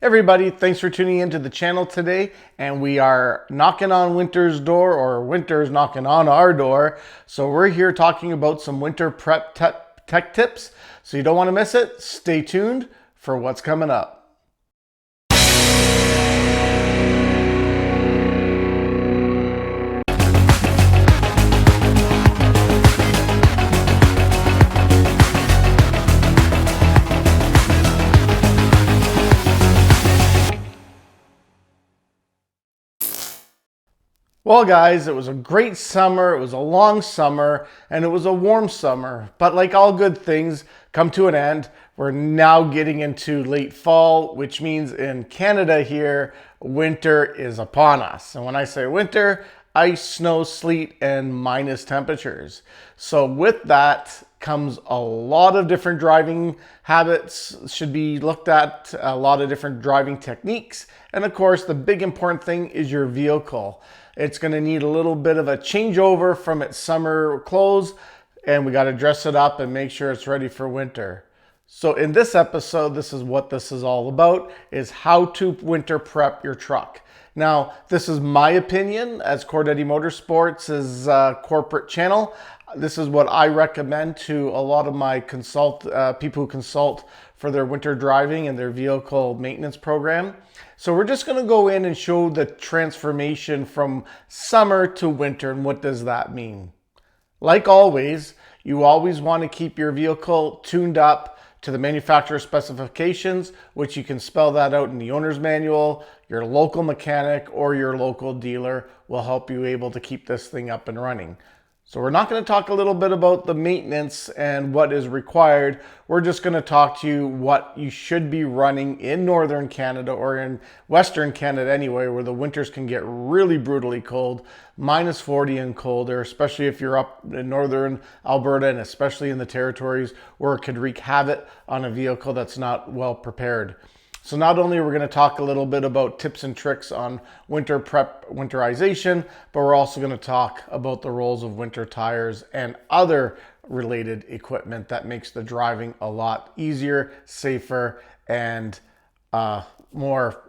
Everybody, thanks for tuning into the channel today, and we are knocking on winter's door, or winter's knocking on our door. So we're here talking about some winter prep tech tips. So you don't want to miss it. Stay tuned for what's coming up. Well, guys, it was a great summer, it was a long summer, and it was a warm summer. But like all good things come to an end, we're now getting into late fall, which means in Canada here, winter is upon us. And when I say winter, ice, snow, sleet, and minus temperatures. So with that comes a lot of different driving habits should be looked at, a lot of different driving techniques. And of course, the big important thing is your vehicle. It's going to need a little bit of a changeover from its summer clothes, and we got to dress it up and make sure it's ready for winter. So in this episode, this is what this is all about, is how to winter prep your truck. Now, this is my opinion as Cordetti Motorsports' corporate channel. This is what I recommend to a lot of my people who consult for their winter driving and their vehicle maintenance program. So we're just going to go in and show the transformation from summer to winter, and what does that mean? Like always, you always want to keep your vehicle tuned up to the manufacturer specifications, which you can spell that out in the owner's manual. Your local mechanic or your local dealer will help you able to keep this thing up and running. So we're not going to talk a little bit about the maintenance and what is required. We're just going to talk to you what you should be running in northern Canada, or in western Canada anyway, where the winters can get really brutally cold, minus 40 and colder, especially if you're up in northern Alberta, and especially in the territories where it could wreak havoc on a vehicle that's not well prepared. So not only are we going to talk a little bit about tips and tricks on winter prep, winterization, but we're also going to talk about the roles of winter tires and other related equipment that makes the driving a lot easier, safer, and more,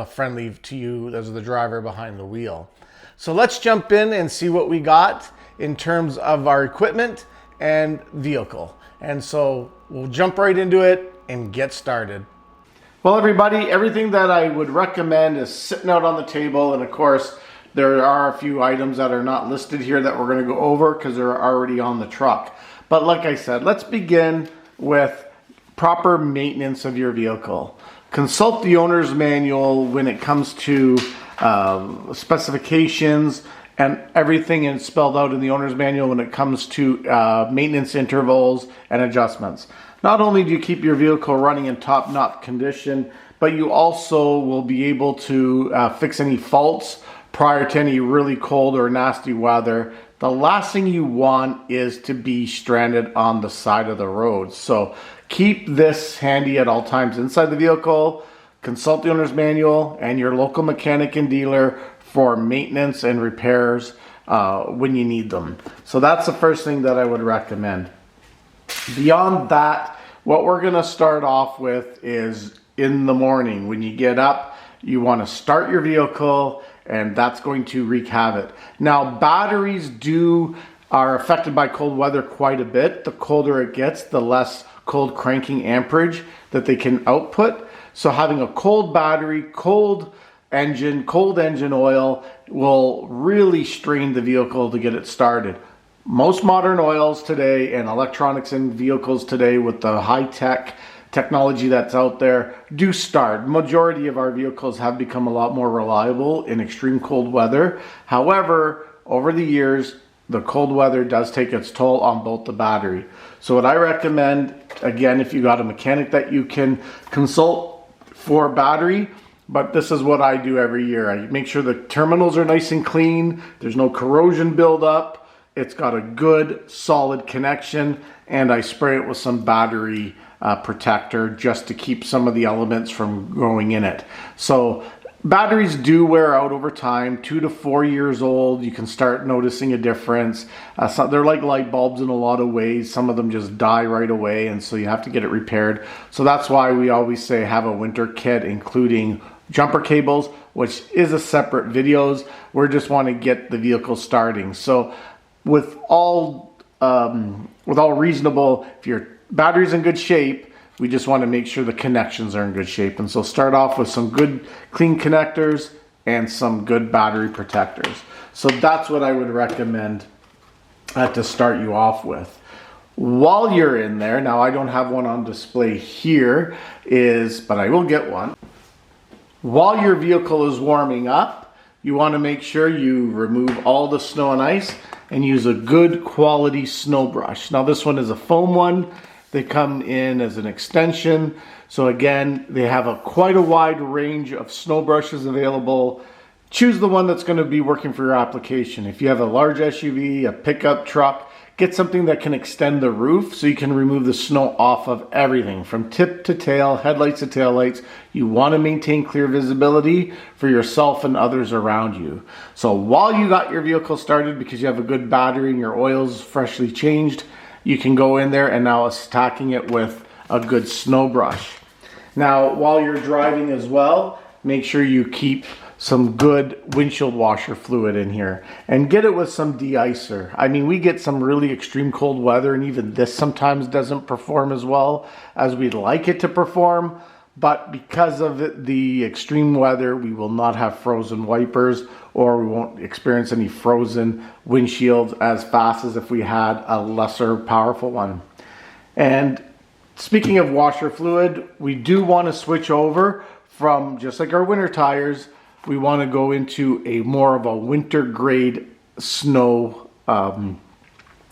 friendly to you as the driver behind the wheel. So let's jump in and see what we got in terms of our equipment and vehicle. And so we'll jump right into it and get started. Well, everybody, everything that I would recommend is sitting out on the table. And of course, there are a few items that are not listed here that we're going to go over because they're already on the truck. But like I said, let's begin with proper maintenance of your vehicle. Consult the owner's manual when it comes to specifications, and everything is spelled out in the owner's manual when it comes to maintenance intervals and adjustments. Not only do you keep your vehicle running in top-notch condition, but you also will be able to fix any faults prior to any really cold or nasty weather. The last thing you want is to be stranded on the side of the road. So keep this handy at all times inside the vehicle. Consult the owner's manual and your local mechanic and dealer for maintenance and repairs when you need them. So that's the first thing that I would recommend. Beyond that, what we're going to start off with is in the morning. When you get up, you want to start your vehicle, and that's going to wreak havoc. Now, batteries are affected by cold weather quite a bit. The colder it gets, the less cold cranking amperage that they can output. So having a cold battery, cold engine oil will really strain the vehicle to get it started. Most modern oils today and electronics in vehicles today, with the high-tech technology that's out there, do start. Majority of our vehicles have become a lot more reliable in extreme cold weather. However, over the years, the cold weather does take its toll on both the battery. So what I recommend, again, if you got a mechanic that you can consult for battery, but this is what I do every year. I make sure the terminals are nice and clean. There's no corrosion buildup. It's got a good solid connection, and I spray it with some battery protector just to keep some of the elements from growing in it. So batteries do wear out over time. 2 to 4 years old, you can start noticing a difference. They're like light bulbs in a lot of ways. Some of them just die right away, and so you have to get it repaired. So that's why we always say have a winter kit, including jumper cables, which is a separate videos. We just want to get the vehicle starting. So with all reasonable, if your battery's in good shape, we just want to make sure the connections are in good shape. And so start off with some good clean connectors and some good battery protectors. So that's what I would recommend to start you off with. While you're in there, now I don't have one on display here, but I will get one. While your vehicle is warming up, you want to make sure you remove all the snow and ice and use a good quality snow brush. Now this one is a foam one. They come in as an extension. So again, they have quite a wide range of snow brushes available. Choose the one that's going to be working for your application. If you have a large SUV, a pickup truck, get something that can extend the roof so you can remove the snow off of everything from tip to tail, headlights to taillights. You want to maintain clear visibility for yourself and others around you. So while you got your vehicle started, because you have a good battery and your oil's freshly changed, you can go in there and now stacking it with a good snow brush. Now, while you're driving as well, make sure you keep some good windshield washer fluid in here and get it with some de-icer. I mean, we get some really extreme cold weather, and even this sometimes doesn't perform as well as we'd like it to perform. But because of the extreme weather, we will not have frozen wipers, or we won't experience any frozen windshields as fast as if we had a lesser powerful one. And speaking of washer fluid, we do want to switch over from, just like our winter tires, we want to go into a more of a winter grade snow and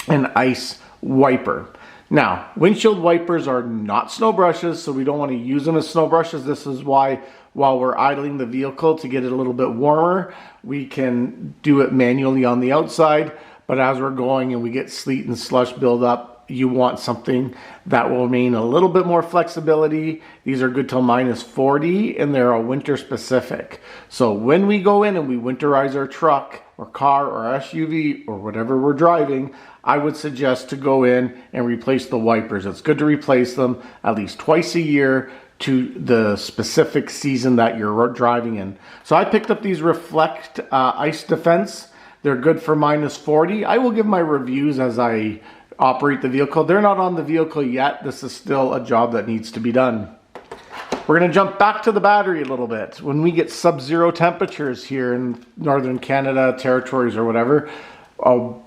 ice wiper. Now, windshield wipers are not snow brushes, so we don't want to use them as snow brushes. This is why, while we're idling the vehicle to get it a little bit warmer, we can do it manually on the outside. But as we're going and we get sleet and slush build up, you want something that will remain a little bit more flexibility. These are good till -40, and they're a winter specific. So when we go in and we winterize our truck or car or SUV or whatever we're driving, I would suggest to go in and replace the wipers. It's good to replace them at least twice a year to the specific season that you're driving in. So I picked up these Reflect Ice Defense. They're good for -40. I will give my reviews as I operate the vehicle. They're not on the vehicle yet. This is still a job that needs to be done. We're going to jump back to the battery a little bit. When we get sub-zero temperatures here in northern Canada, territories or whatever,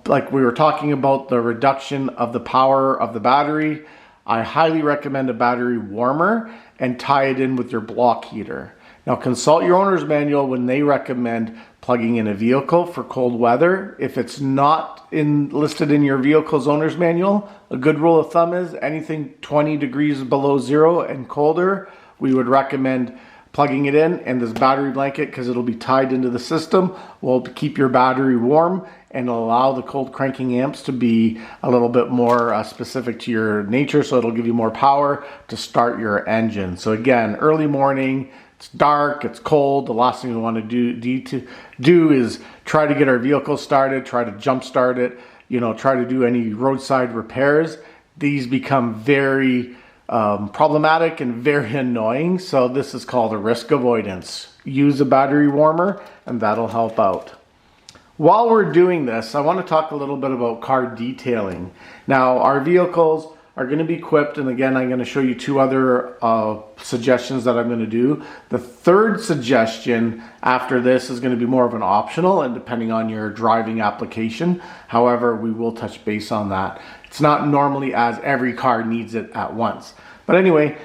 like we were talking about the reduction of the power of the battery, I highly recommend a battery warmer and tie it in with your block heater. Now consult your owner's manual when they recommend plugging in a vehicle for cold weather. If it's not listed in your vehicle's owner's manual, a good rule of thumb is anything 20 degrees below zero and colder, we would recommend plugging it in. And this battery blanket, because it'll be tied into the system, will keep your battery warm and allow the cold cranking amps to be a little bit more specific to your nature, so it'll give you more power to start your engine. So again, early morning, it's dark, it's cold. The last thing we want to do is try to get our vehicle started, try to jump start it, try to do any roadside repairs. These become very problematic and very annoying. So this is called a risk avoidance. Use a battery warmer and that'll help out. While we're doing this, I want to talk a little bit about car detailing. Now, our vehicles are going to be equipped, and again, I'm going to show you two other suggestions that I'm going to do. The third suggestion after this is going to be more of an optional and depending on your driving application. However, we will touch base on that. It's not normally as every car needs it at once. But anyway,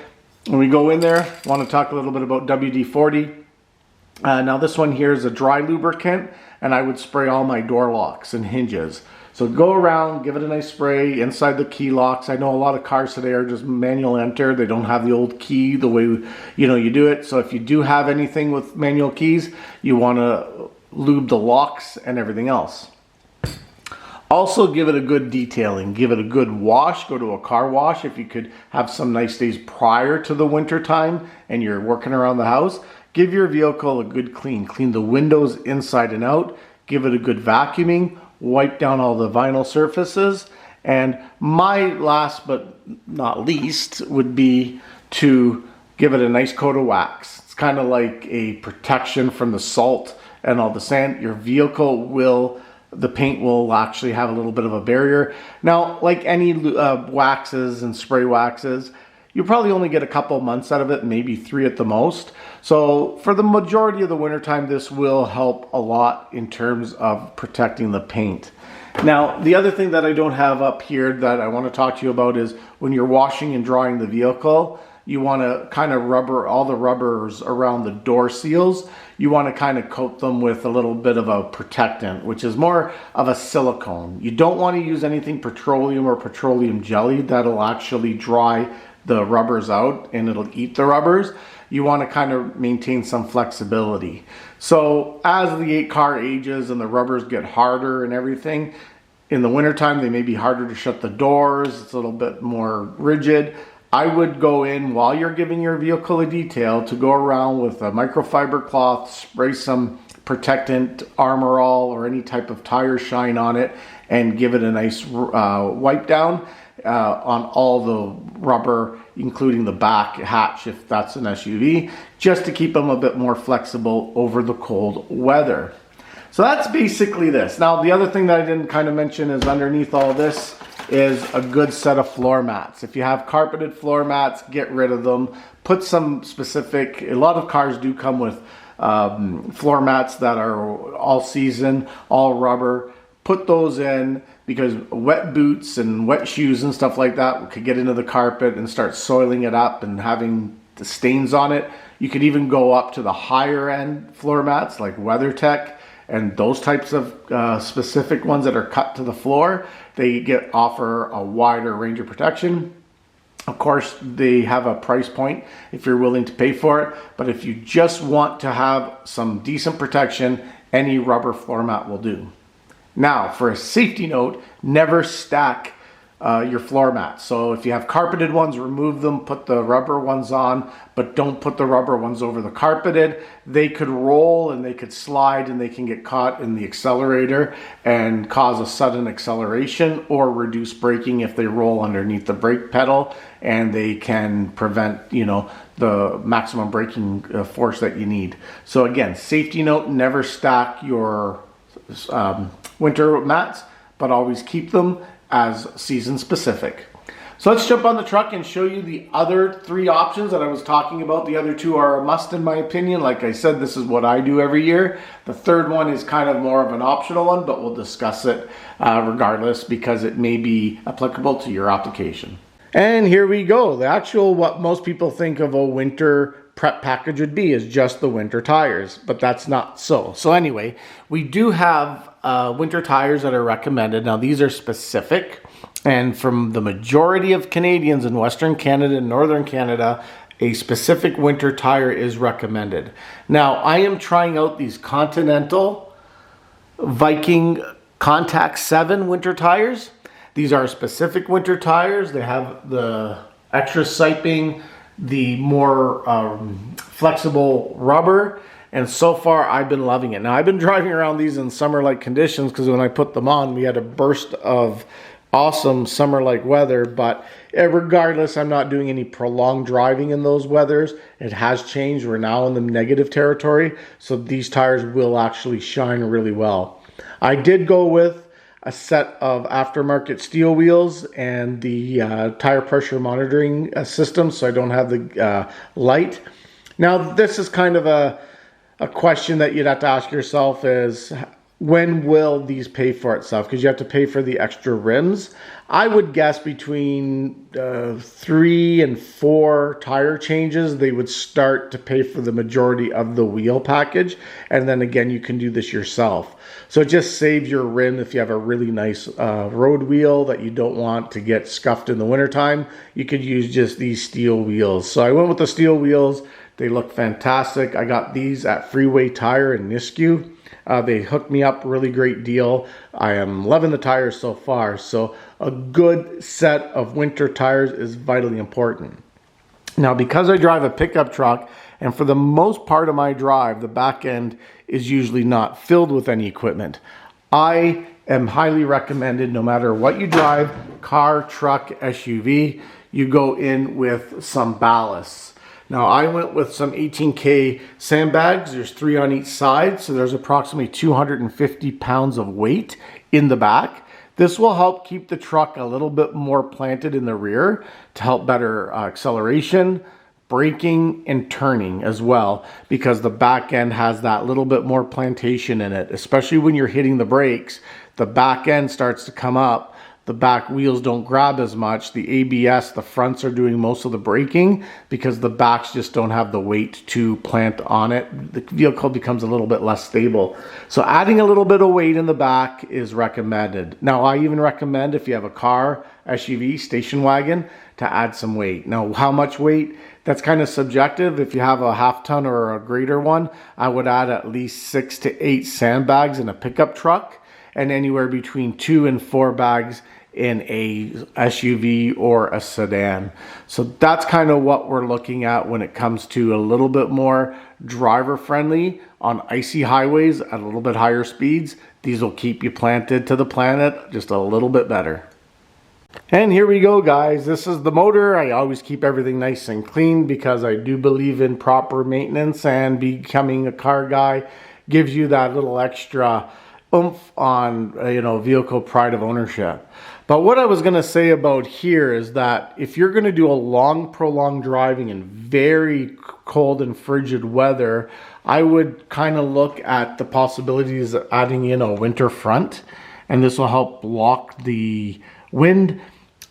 when we go in there, I want to talk a little bit about WD-40. Now this one here is a dry lubricant, and I would spray all my door locks and hinges. So go around, give it a nice spray inside the key locks. I know a lot of cars today are just manual enter. They don't have the old key the way you do it. So if you do have anything with manual keys, you want to lube the locks and everything else. Also give it a good detailing, give it a good wash, go to a car wash if you could have some nice days prior to the winter time and you're working around the house, give your vehicle a good clean. Clean the windows inside and out, give it a good vacuuming, wipe down all the vinyl surfaces. And my last but not least would be to give it a nice coat of wax. It's kind of like a protection from the salt and all the sand. Your vehicle will, the paint will actually have a little bit of a barrier. Now, like any waxes and spray waxes, you probably only get a couple months out of it, maybe 3 at the most. So for the majority of the wintertime, this will help a lot in terms of protecting the paint. Now, the other thing that I don't have up here that I want to talk to you about is when you're washing and drying the vehicle, you want to kind of rubber all the rubbers around the door seals. You want to kind of coat them with a little bit of a protectant, which is more of a silicone. You don't want to use anything petroleum or petroleum jelly. That'll actually dry the rubbers out and it'll eat the rubbers. You want to kind of maintain some flexibility. So as the car ages and the rubbers get harder and everything, in the wintertime they may be harder to shut the doors. It's a little bit more rigid. I would go in while you're giving your vehicle a detail to go around with a microfiber cloth, spray some protectant, Armor All, or any type of tire shine on it, and give it a nice wipe down on all the rubber, including the back hatch if that's an SUV, just to keep them a bit more flexible over the cold weather. So that's basically this. Now, the other thing that I didn't kind of mention is underneath all this is a good set of floor mats. If you have carpeted floor mats, get rid of them. Put some specific, a lot of cars do come with floor mats that are all season, all rubber. Put those in because wet boots and wet shoes and stuff like that could get into the carpet and start soiling it up and having the stains on it. You could even go up to the higher end floor mats like WeatherTech and those types of specific ones that are cut to the floor. They offer a wider range of protection. Of course, they have a price point if you're willing to pay for it. But if you just want to have some decent protection, any rubber floor mat will do. Now, for a safety note, never stack your floor mats. So if you have carpeted ones, remove them, put the rubber ones on, but don't put the rubber ones over the carpeted. They could roll and they could slide and they can get caught in the accelerator and cause a sudden acceleration or reduce braking if they roll underneath the brake pedal, and they can prevent, the maximum braking force that you need. So again, safety note, never stack your winter mats, but always keep them as season specific. So let's jump on the truck and show you the other 3 options that I was talking about. The other 2 are a must in my opinion. Like I said, this is what I do every year. The third one is kind of more of an optional one, but we'll discuss it regardless because it may be applicable to your application. And here we go. The actual, what most people think of a winter prep package would be is just the winter tires, but that's not so. So anyway, we do have winter tires that are recommended. Now these are specific, and from the majority of Canadians in Western Canada and Northern Canada, a specific winter tire is recommended. Now I am trying out these Continental Viking Contact 7 winter tires. These are specific winter tires. They have the extra siping, the more flexible rubber, and so far I've been loving it. Now I've been driving around these in summer-like conditions because when I put them on, we had a burst of awesome summer-like weather, but regardless, I'm not doing any prolonged driving in those weathers. It has changed. We're now in the negative territory, so these tires will actually shine really well. I did go with a set of aftermarket steel wheels and the tire pressure monitoring system, so I don't have the light. Now this is kind of a question that you'd have to ask yourself is, when will these pay for itself? Because you have to pay for the extra rims. I would guess between 3 and 4 tire changes, they would start to pay for the majority of the wheel package. And then again, you can do this yourself. So it just saves your rim if you have a really nice road wheel that you don't want to get scuffed in the wintertime. You could use just these steel wheels. So I went with the steel wheels. They look fantastic. I got these at Freeway Tire in Nisku. They hooked me up, really great deal. I am loving the tires so far. So a good set of winter tires is vitally important. Now, because I drive a pickup truck, and for the most part of my drive, the back end is usually not filled with any equipment, I am highly recommended, no matter what you drive, car, truck, SUV, you go in with some ballasts. Now, I went with some 18K sandbags. There's 3 on each side, so there's approximately 250 pounds of weight in the back. This will help keep the truck a little bit more planted in the rear to help better acceleration, braking, and turning as well, because the back end has that little bit more plantation in it. Especially when you're hitting the brakes, the back end starts to come up. The back wheels don't grab as much. The ABS, the fronts are doing most of the braking because the backs just don't have the weight to plant on it. The vehicle becomes a little bit less stable. So adding a little bit of weight in the back is recommended. Now, I even recommend, if you have a car, SUV, station wagon, to add some weight. Now, how much weight? That's kind of subjective. If you have a half ton or a greater one, I would add at least 6 to 8 sandbags in a pickup truck, and anywhere between 2 and 4 bags in a SUV or a sedan. So that's kind of what we're looking at when it comes to a little bit more driver friendly on icy highways at a little bit higher speeds. These will keep you planted to the planet just a little bit better. And here we go, guys. This is the motor. I always keep everything nice and clean because I do believe in proper maintenance, and becoming a car guy gives you that little extra oomph on, vehicle pride of ownership. But what I was going to say about here is that if you're going to do a long, prolonged driving in very cold and frigid weather, I would kind of look at the possibilities of adding in a winter front, and this will help block the wind,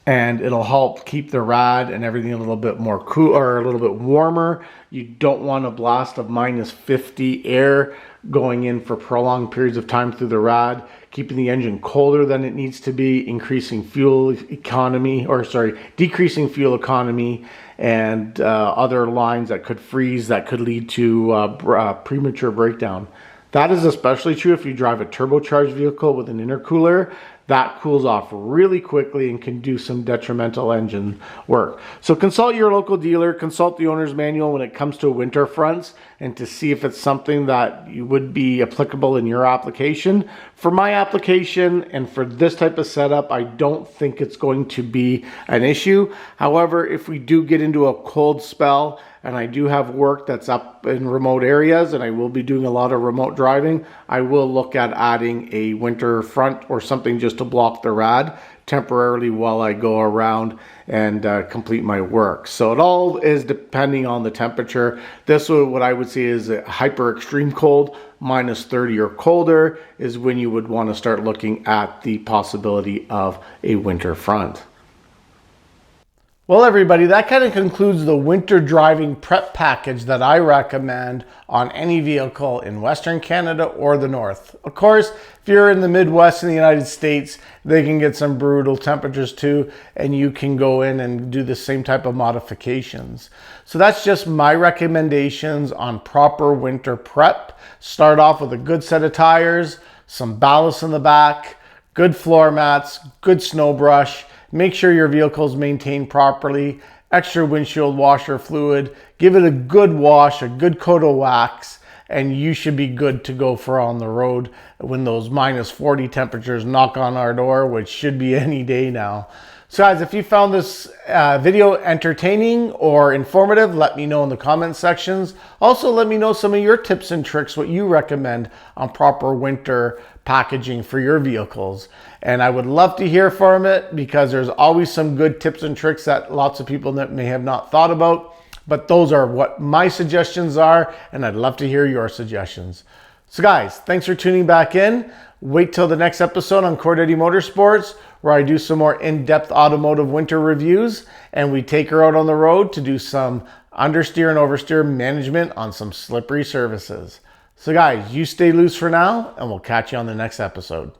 and it'll help keep the rad and everything a little bit more cool, or a little bit warmer. You don't want a blast of -50 air going in for prolonged periods of time through the rad, keeping the engine colder than it needs to be, decreasing fuel economy, and other lines that could freeze, that could lead to premature breakdown. That is especially true if you drive a turbocharged vehicle with an intercooler. That cools off really quickly and can do some detrimental engine work. So consult your local dealer, consult the owner's manual when it comes to winter fronts, and to see if it's something that would be applicable in your application. For my application and for this type of setup, I don't think it's going to be an issue. However, if we do get into a cold spell, and I do have work that's up in remote areas, and I will be doing a lot of remote driving, I will look at adding a winter front or something just to block the rad temporarily while I go around and complete my work. So it all is depending on the temperature. This is what I would say is a hyper extreme cold, -30 or colder, is when you would want to start looking at the possibility of a winter front. Well, everybody, that kind of concludes the winter driving prep package that I recommend on any vehicle in Western Canada or the North. Of course, if you're in the Midwest in the United States, they can get some brutal temperatures too, and you can go in and do the same type of modifications. So that's just my recommendations on proper winter prep. Start off with a good set of tires, some ballast in the back, good floor mats, good snow brush. Make sure your vehicle is maintained properly, extra windshield washer fluid, give it a good wash, a good coat of wax, and you should be good to go for on the road when those -40 temperatures knock on our door, which should be any day now. So guys, if you found this video entertaining or informative, let me know in the comment sections. Also, let me know some of your tips and tricks, what you recommend on proper winter packaging for your vehicles. And I would love to hear from it, because there's always some good tips and tricks that lots of people that may have not thought about. But those are what my suggestions are, and I'd love to hear your suggestions. So guys, thanks for tuning back in. Wait till the next episode on Cord Eddie Motorsports, where I do some more in-depth automotive winter reviews, and we take her out on the road to do some understeer and oversteer management on some slippery surfaces. So guys, you stay loose for now, and we'll catch you on the next episode.